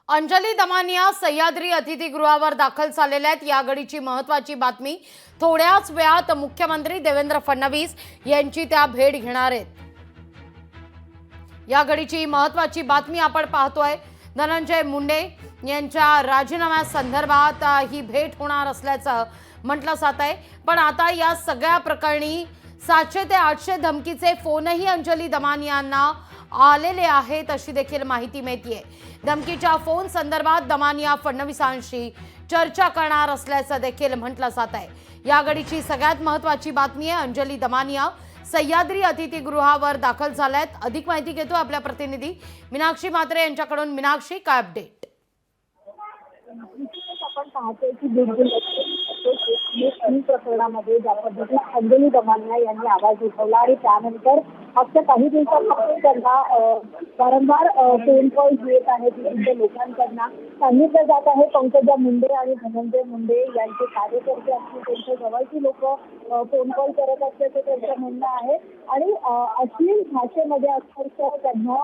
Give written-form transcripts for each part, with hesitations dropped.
अंजली दमानिया सह्याद्री अतिथीगृहावर दाखल झालेल्या आहेत। या घडीची महत्त्वाची बातमी, थोड्याच वेळात मुख्यमंत्री देवेंद्र फडणवीस यांची त्या भेट घेणार आहेत। या घडीची महत्त्वाची बातमी आपण पाहतोय। धनंजय मुंडे यांच्या राजीनाम्यासंदर्भात ही भेट होणार असल्याचं म्हटलं जात आहे। पण आता या सगळ्या प्रकरणी 700 ते 800 धमकीचे फोनही अंजली दमानियांना आलेले आहेत अशी देखील माहिती मिळतेय। धमकीच्या फोन संदर्भात दमानिया फडणवीसांशी चर्चा करणार असल्याचं देखील म्हटलं जात आहे। या घडीची सगळ्यात महत्त्वाची बातमी आहे, अंजली दमानिया सह्याद्री अतिथीगृहावर दाखल झाल्यात। अधिक माहिती घेतो आपल्या प्रतिनिधी मीनाक्षी म्हात्रे यांच्याकडून। मीनाक्षी, काय अपडेट? आपण पाहतोय की प्रकरणामध्ये ज्या पद्धतीने अंजली दमानिया यांनी आवाज उठवला आणि त्यानंतर मागच्या काही दिवसांपासून त्यांना वारंवार फोन कॉल्स येत आहेत विविध लोकांकडनं। सांगितलं जात आहे पंकजा मुंडे आणि धनंजय मुंडे यांचे कार्यकर्ते असतील, त्यांच्या जवळची लोक फोन कॉल करत असल्याचं त्यांचं म्हणणं आहे आणि अश्लील भाषेमध्ये अक्षरशः त्यांना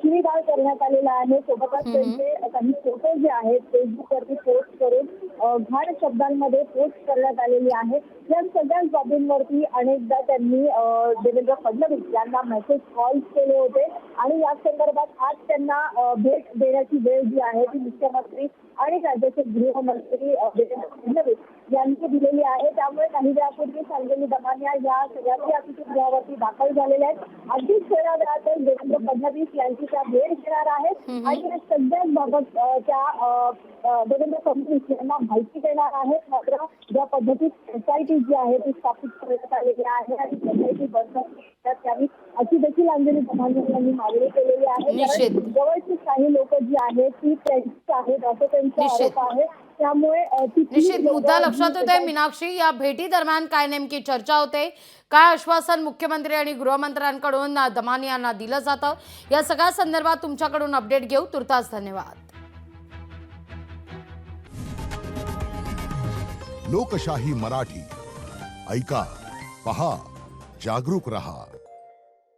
शिवीगाळ करण्यात आलेला आहे। सोबतच त्यांचे काही फोटो जे आहेत फेसबुकवरती पोस्ट करून घाण शब्दांमध्ये पोस्ट करण्यात आलेली आहे। या सगळ्या बाबींवरती अनेकदा त्यांनी देवेंद्र फडणवीस यांना मेसेज कॉल्स केले होते आणि या संदर्भात आज त्यांना भेट देण्याची वेळ जी आहे ती मुख्यमंत्री आणि राज्याचे गृहमंत्री देवेंद्र फडणवीस यांनी दिलेली आहे। त्यामुळे काही वेळापूर्वी अंजली दमानिया या सह्याद्री अतिथीगृहावरती दाखल झालेल्या आहेत। अगदी थोड्या वेळातच देवेंद्र फडणवीस यांची त्या भेट घेणार आहेत आणि या सगळ्याच बाबत त्या देवेंद्र फडणवीस यांना माहिती देणार आहेत। मात्र ज्या पद्धतीत सोसायटी जी आहे ती स्थापित करण्यात आलेली आहे आणि सोसायटी बंद यावी अशी देखील अंजली दमानिया यांनी मागणी केलेली आहे। जवळची काही लोक जी आहेत ती त्यांची आहेत असं त्यांचा आरोप आहे। त्यामुळे निश्चित मुद्दा लक्षात होतोय। मीनाक्षी, या भेटी दरम्यान काय नेमकी चर्चा होते, काय आश्वासन मुख्यमंत्री आणि गृहमंत्र्यांकडून दमानियांना दिलं जातं, या सगळ्या संदर्भात तुमच्याकडून अपडेट घेऊ। तुर्तास धन्यवाद। लोकशाही मराठी ऐका, पहा, जागरूक रहा।